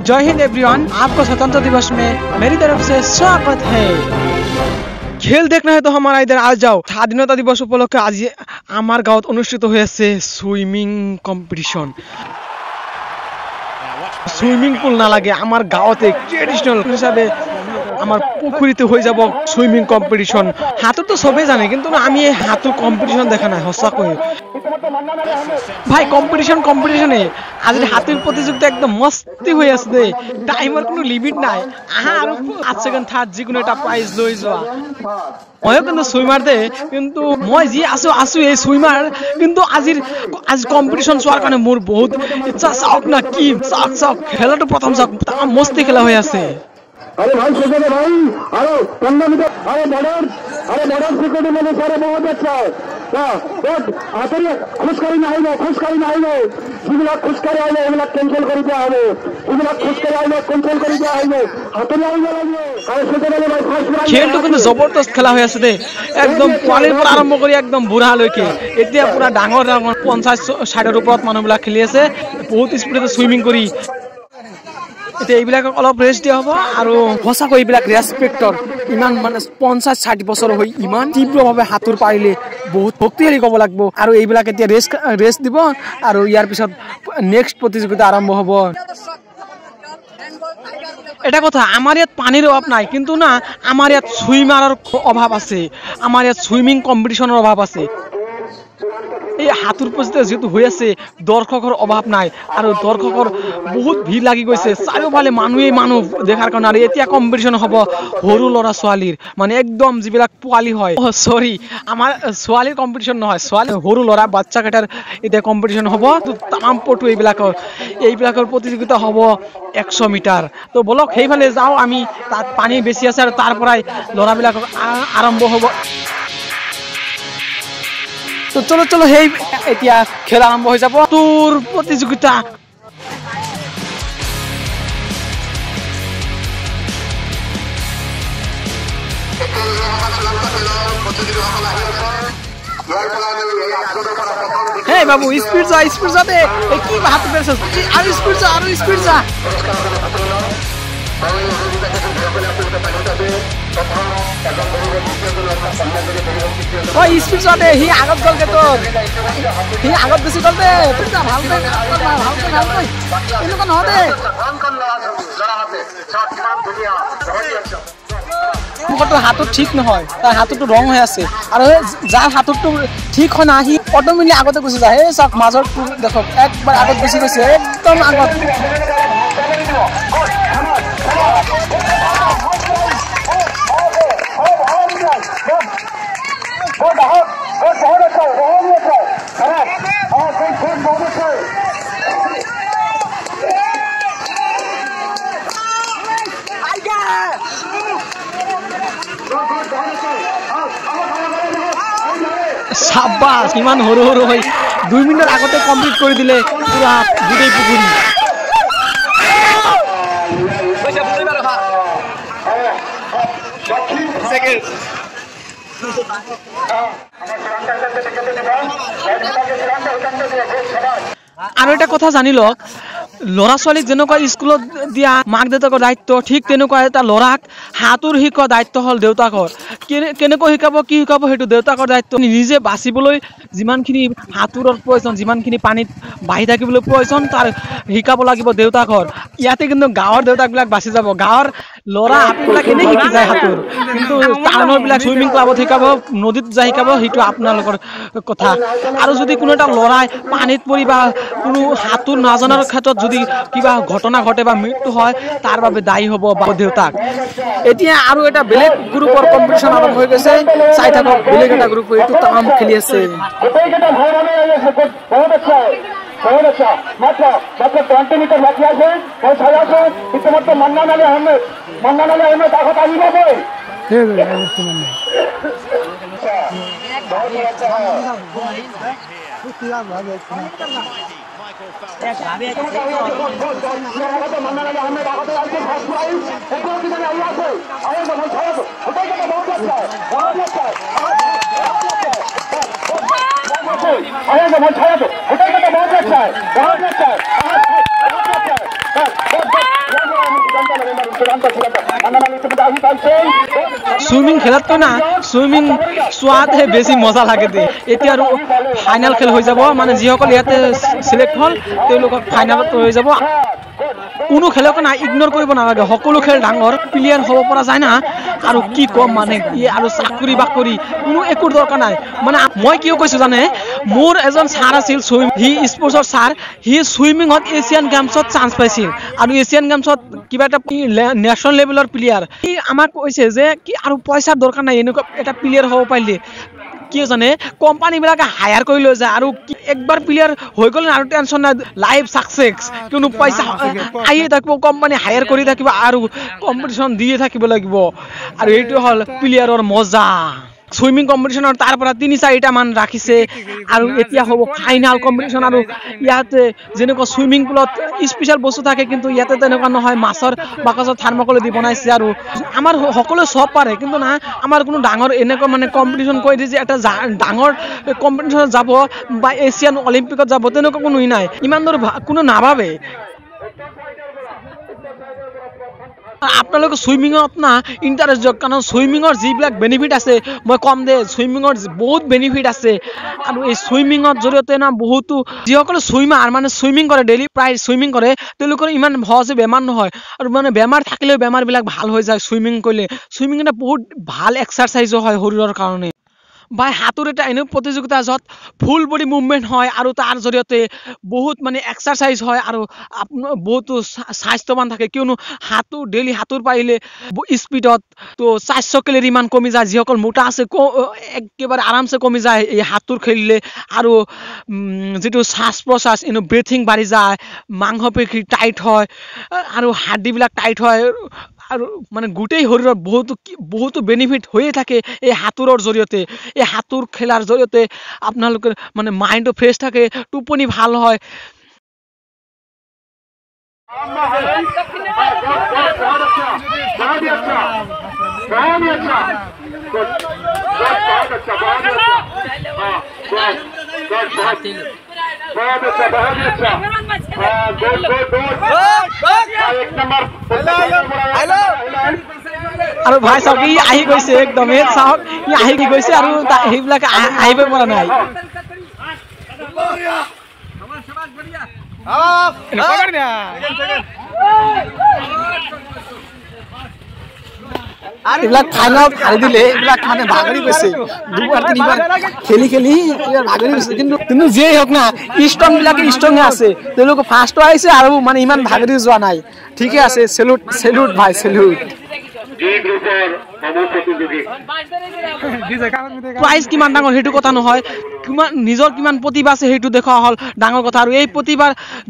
जय हिंद एवरीवन, आपको स्वतंत्रता दिवस में मेरी तरफ से स्वागत है। खेल देखना है तो हमारा इधर आ जाओ। स्वाधीनता दिवस उपलक्षे आज आमार गाँव अनुष्ठित हुए सुइमिंग कम्पिटिशन। सुइमिंग पुल ना लागे आमार गाँवते ट्रेडिशनल हिसाबे आमार पुखुरीते हो जाब सुइमिंग कम्पिटिशन। हाथुर तो सबे जाने किन्तु आमी हाथुर कम्पिटिशन देखा ना सचाকৈ भाई कम्पिटिशन कम्पिटिशने आज हाथुर प्रतियोगिता एकदम मस्ती हो आछे दे। टाइमर कोनो लिमिट নাই। आहा आरो 5 सेकेन्ड थार्ड जिकोनो एटा प्राइज লৈ যোৱা। ময়ো কিন্তু সুইমাৰ দে, কিন্তু মই যি আছো এই সুইমাৰ, কিন্তু আজি কম্পিটিশন চোৱাৰ কাৰণে মোৰ বহুত ইচ্ছা। চাওক না কি চাওক খেলাটো প্ৰথম চাওক, মস্তি খেলা হৈ আছে। अरे भाई सोचो भाई, अरे 15 मीटर, अरे मॉडर्न सिक्योरिटी में सारे बहुत अच्छा है। खुशकारी ना जिलाक खुशकारी आइले एगुलाक कैंसेल कर दिया হবে, जिलाक खुशकारी आइले कैंसेल कर दिया হবে। हातरी आइले লাগবে। अरे सोचो भाई फार्स्ट प्राइज খেলটো কিন্তু জবৰদস্ত খেলা হৈ আছে দে। একদম পোৱালিৰ পৰা আৰম্ভ কৰি একদম বুঢ়া লৈকে এতিয়া পুৰা ডাঙৰ 50-60ৰ ওপৰত মানুহবিলাক খেলি আছে। বহুত স্পিডত সুইমিং কৰি এতিয়া এইবিলাকক অলপ ৰেষ্ট দিয়া হ'ব। আৰু সঁচাকৈ এইবিলাক ৰেছপেক্টৰ ইমান মানে 50-60 বছৰ হৈ ইমান তীব্ৰভাৱে সাঁতোৰ পাৰিলে বহুত শক্তিশালী ক'ব লাগিব। আৰু এইবিলাক এতিয়া ৰেষ্ট দিব আৰু ইয়াৰ পিছত নেক্সট প্ৰতিযোগিতা আৰম্ভ হ'ব। এটা কথা, আমাৰ ইয়াত পানীৰ অভাৱ নাই, কিন্তু না আমাৰ ইয়াত সুইমাৰৰ অভাৱ আছে, আমাৰ ইয়াত সুইমিং কম্পিটিশনৰ অভাৱ আছে। এই হাতুৰ প্ৰতিযোগিতা যেহেতু হৈ আছে দৰ্শকৰ অভাৱ নাই আৰু দৰ্শকৰ বহুত ভিৰ লাগি গৈছে। চাৰিওফালে মানুহ দেখাৰ কাৰণে। আৰু এতিয়া কম্পিটিশন হ'ব সৰু ল'ৰা ছোৱালীৰ, মানে একদম যিবিলাক পোৱালি হয়, সৰি আমাৰ ছোৱালীৰ কম্পিটিশন নহয়, সৰু ল'ৰা বাচ্চা কেইটাৰ এতিয়া কম্পিটিশন হ'ব। তামাম পটু এইবিলাকৰ প্ৰতিযোগিতা হ'ব 100 মিটাৰ। তো বলক সেইফালে যাওঁ আমি, তাত পানী বেছি আছে আৰু তাৰ পৰাই ল'ৰাবিলাকক আৰম্ভ হ'ব। তো চলো সেই এতিয়া খেল আৰম্ভ হৈ যাব। তোৰ প্ৰতিযোগিতা হে বাবু স্পিড যা দে। কি হাত পেছাস আৰু স্পিড যা। স্পিড যা দে, সি আগত গ'লগে তোৰ, সি আগত বেছি গ'ল দে। ভালকৈ এনেকুৱা নহয় দে। মুখতো হাতটো ঠিক নহয়, তাৰ হাতটো ৰং হৈ আছে। আৰু যাৰ হাতটো ঠিক হয় না সি অট'মেটিক আগতে গুচি যায়। সেই চাওক মাজৰ দেখক একবাৰ আগত গুচি গৈছে, একদম আগত। সাব্বাস, ইমান সৰু হৈ 2 মিনিট আগতে কমপ্লিট কৰি দিলে পুৰা গোটেই পুখুৰী। আৰু এটা কথা জানি লওক, ল'ৰা ছোৱালীক যেনেকুৱা স্কুলত দিয়া মাক দেউতাকৰ দায়িত্ব, ঠিক তেনেকুৱা এটা ল'ৰাক সাঁতোৰ শিকোৱা দায়িত্ব হ'ল দেউতাকৰ। কেনেকৈ শিকাব কি শিকাব সেইটো দেউতাকৰ দায়িত্ব। নিজে বাচিবলৈ যিমানখিনি সাঁতোৰৰ প্ৰয়োজন, যিমানখিনি পানীত বাঢ়ি থাকিবলৈ প্ৰয়োজন, তাৰ শিকাব লাগিব দেউতাকৰ। ইয়াতে কিন্তু গাঁৱৰ দেউতাকবিলাক বাচি যাব। গাঁৱৰ ল'ৰা আপোনালোক এনেই শিকি যায় সাঁতোৰ, কিন্তু টাউনৰ বিলাক চুইমিং ক্লাবত শিকাব, নদীত যাই শিকাব, সেইটো আপোনালোকৰ কথা। আৰু যদি কোনো এটা ল'ৰাই পানীত পৰি বা কোনো সাঁতোৰ নাজনাৰ ক্ষেত্ৰত যদি কিবা ঘটনা ঘটে বা মৃত্যু হয়, তাৰ বাবে দায়ী হ'ব দেউতাক। এতিয়া আৰু এটা বেলেগ গ্ৰুপৰ কম্পিটিশন আৰম্ভ হৈ গৈছে। চাই থাকক, বেলেগ এটা গ্ৰুপ এইটো তাম খেলি আছে। बहुत अच्छा, मात्र 20 मीटर बाकी আছে। ইতিমধ্যে মান্নান আলী আহমেদ আগত আহিব গৈ। आएगा मन छाया तो होटल का बहुत अच्छा है, बहुत अच्छा है। সুইমিং খেলাতকৈ না সুইমিং চোৱাতহে বেছি মজা লাগে দে এতিয়া আৰু ফাইনেল খেল হৈ যাব মানে যিসকল ইয়াতে সিলেক্ট হ'ল তেওঁলোকক ফাইনেলত হৈ যাব কোনো খেলক না ইগনোৰ কৰিব নালাগে সকলো খেল ডাঙৰ প্লেয়াৰ হ'ব পৰা যায় না আৰু কি কম মানে আৰু চাকৰি বাকৰি কোনো একো দৰকাৰ নাই মানে মই কিয় কৈছো জানে মোৰ এজন ছাৰ আছিল হি স্পৰ্টছৰ ছাৰ হি সুইমিঙত এছিয়ান গেমছত চান্স পাইছিল আৰু এছিয়ান গেমছত কিবা এটা নেশ্যনেল লেভেলৰ প্লেয়াৰ হি আমাক কৈছে যে কি আৰু পইচাৰ দৰকাৰ নাই এনেকুৱা এটা প্লেয়াৰ হ'ব পাৰিলে কি জানে কোম্পানীবিলাকে হায়াৰ কৰি লৈ যায় আৰু একবাৰ প্লেয়াৰ হৈ গ'লে আৰু টেনশ্যন নাই লাইফ ছাকচেছ কোনো পইচা আহিয়ে থাকিব কোম্পানী হায়াৰ কৰি থাকিব আৰু কম্পিটিশ্যন দিয়ে থাকিব লাগিব আৰু এইটো হ'ল প্লেয়াৰৰ মজা সুইমিং কম্পিটিশ্যনৰ তাৰ পৰা ৩-৪টা মান ৰাখিছে আৰু এতিয়া হ'ব ফাইনাল কম্পিটিশ্যন আৰু ইয়াতে যেনেকুৱা সুইমিং পুলত স্পেচিয়েল বস্তু থাকে কিন্তু ইয়াতে তেনেকুৱা নহয় মাছৰ বাকচত থাৰ্মকলে দি বনাইছে আৰু আমাৰ সকলো চব পাৰে কিন্তু না আমাৰ কোনো ডাঙৰ এনেকুৱা মানে কম্পিটিশ্যন কৈ দিয়ে যে এটা ডাঙৰ কম্পিটিশ্যনত যাব বা এছিয়ান অলিম্পিকত যাব তেনেকুৱা কোনো নাই ইমান দূৰ কোনো নাভাবে আপোনালোকে সুইমিঙত না ইণ্টাৰেষ্ট দিয়ক কাৰণ সুইমিঙৰ যিবিলাক বেনিফিট আছে মই কম দে সুইমিঙৰ বহুত বেনিফিট আছে আৰু এই সুইমিঙৰ জৰিয়তে না বহুতো যিসকলে সুইমাৰ মানে সুইমিং কৰে ডেইলি প্ৰায় সুইমিং কৰে তেওঁলোকৰ ইমান সহজে বেমাৰ নহয় আৰু মানে বেমাৰ থাকিলেও বেমাৰবিলাক ভাল হৈ যায় সুইমিং কৰিলে সুইমিং এটা বহুত ভাল এক্সাৰচাইজো হয় শৰীৰৰ কাৰণে বা হাতৰ এটা এনে প্ৰতিযোগিতা য'ত ফুল বডি মুভমেণ্ট হয় আৰু তাৰ জৰিয়তে বহুত মানে এক্সাৰচাইজ হয় আৰু আপোনাৰ বহুতো স্বাস্থ্যৱান থাকে কিয়নো হাতৰ ডেইলি হাতৰ পাৰিলে স্পীডত তো 400 কেলৰি মান কমি যায় যিসকল মোটা আছে একেবাৰে আৰামছে কমি যায় এই হাতৰ খেলিলে আৰু যিটো শ্বাস প্ৰশ্বাস ব্ৰিথিং বাঢ়ি যায় মাংসপেশী টাইট হয় আৰু হাড়দিবিলাক টাইট হয় আৰু মানে গোটেই শৰীৰৰ বহুতো বেনিফিট হৈয়ে থাকে এই হাতোৰৰ জৰিয়তে এই হাতোৰ খেলাৰ জৰিয়তে আপোনালোকৰ মানে মাইণ্ডটো ফ্ৰেছ থাকে টোপনি ভাল হয় আৰু ভাই চাওক ই আহি গৈছে একদম চাওক ই আহি গৈছে আৰু সেইবিলাক আহিব পৰা নাই এইবিলাক ফাইনেলত হাৰি দিলে এইবিলাক মানে ভাগৰি গৈছে দুবাৰ তিনিবাৰ খেলি ভাগৰি গৈছে কিন্তু যিয়েই হওক না ষ্ট্ৰং বিলাকে ষ্ট্ৰঙে আছে তেওঁলোকে ফাৰ্ষ্টটো আহিছে আৰু মানে ইমান ভাগৰি যোৱা নাই ঠিকে আছে চেলুট ভাই চেলুট প্ৰাইজ কিমান ডাঙৰ সেইটো কথা নহয় নিজৰ কিমান প্ৰতিভা আছে সেইটো দেখুওৱা হ'ল ডাঙৰ কথা আৰু এই প্ৰতিভা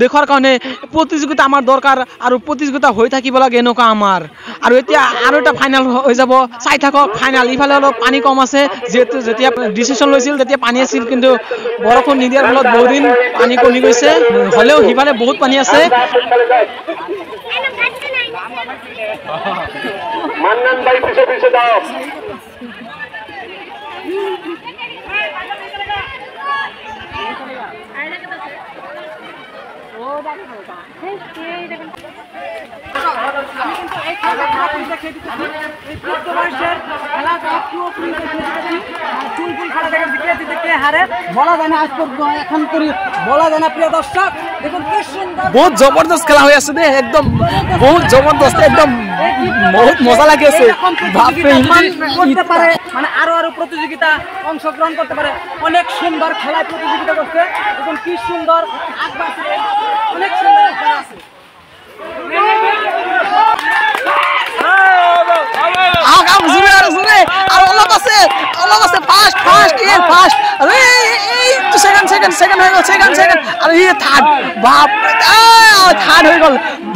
দেখুৱাৰ কাৰণে প্ৰতিযোগিতা আমাৰ দৰকাৰ আৰু প্ৰতিযোগিতা হৈ থাকিব লাগে এনেকুৱা আমাৰ আৰু এতিয়া আৰু এটা ফাইনেল হৈ যাব চাই থাকক ফাইনেল ইফালে অলপ পানী কম আছে যিহেতু যেতিয়া ডিচিশ্যন লৈছিল তেতিয়া পানী আছিল কিন্তু বৰষুণ নিদিয়াৰ ফলত বহুদিন পানী কমি গৈছে হ'লেও সিফালে বহুত পানী আছে মান্নান ভাই পিছে দাও বহুত জবরদস্ত খেলা হয়ে আছে দে একদম বহুত জবরদস্ত একদম বহুত মজা লাগি আছে বাপরে ইমান করতে পারে মানে আরো প্রতিযোগিতা অংশগ্রহণ করতে পারে অনেক সুন্দর খেলায় প্রতিযোগিতা করতে এখন কি সুন্দর আগবাড়ছে অনেক সুন্দর আছে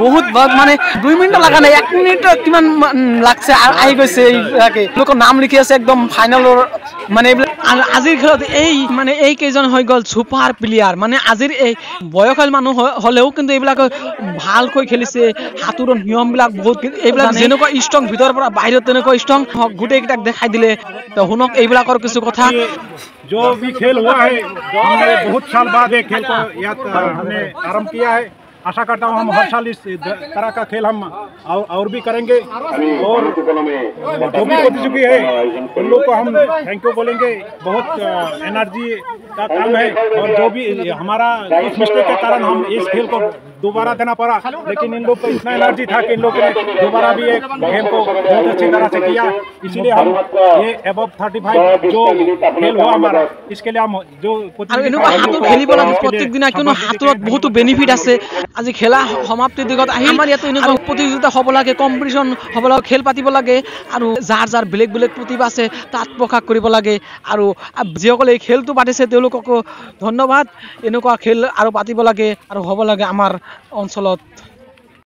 বহুত মানে 2 মিনিট লাগা নাই 1 মিনিট কিমান লাগছে আহি গৈছে লোকৰ নাম লিখি আছে একদম ফাইনেলৰ মানে আজিৰ খেলত এই মানে এই কেইজন হৈ গ'ল সুপাৰ প্লেয়াৰ মানে আজিৰ এই বয়সীয়াল মানুহ হলেও কিন্তু এইবিলাক ভালকৈ খেলিছে হাতুৰৰ নিয়মবিলাক বহুত এইবিলাক যেনেকুৱা ষ্ট্ৰং ভিতৰৰ পৰা বাহিৰত তেনেকুৱা ষ্ট্ৰং গোটেই কিটাক দেখাই দিলে তো শুনক এইবিলাকৰ কিছু কথা जो भी खेल हुआ है हमने बहुत साल बाद ये खेल को हमने आरंभ किया है आशा करता हूँ हम हर साल इस तरह का खेल हम और भी करेंगे और जो भी प्रतियोगी है उन लोग को हम थैंक यू बोलेंगे। बहुत एनर्जी का काम है और जो भी हमारा कुछ मिस्टेक के कारण हम इस खेल को दोबारा देना पड़ा, लेकिन इन लोग को इतना एनर्जी था कि इन लोगों ने दोबारा भी एक गेम को बहुत अच्छी तरह से किया। इसलिए हम ये एबव 35 जो खेल हुआ हमारा, इसके लिए हम जो আৰু এনেকুৱা হাতোৰ খেলিব লাগে প্ৰত্যেক দিনা, কিয়নো হাতোৰত বহুতো বেনিফিট আছে। আজি খেলা সমাপ্তিৰ দিগত আহি আমাৰ ইয়াতো এনেকুৱা প্ৰতিযোগিতা হ'ব লাগে, কম্পিটিশ্যন হ'ব লাগে, খেল পাতিব লাগে আৰু যাৰ যাৰ বেলেগ বেলেগ প্ৰতিভা আছে তাত প্ৰকাশ কৰিব লাগে। আৰু যিসকলে এই খেলটো পাতিছে তেওঁলোককো ধন্যবাদ। এনেকুৱা খেল আৰু পাতিব লাগে আৰু হ'ব লাগে আমাৰ অঞ্চলত।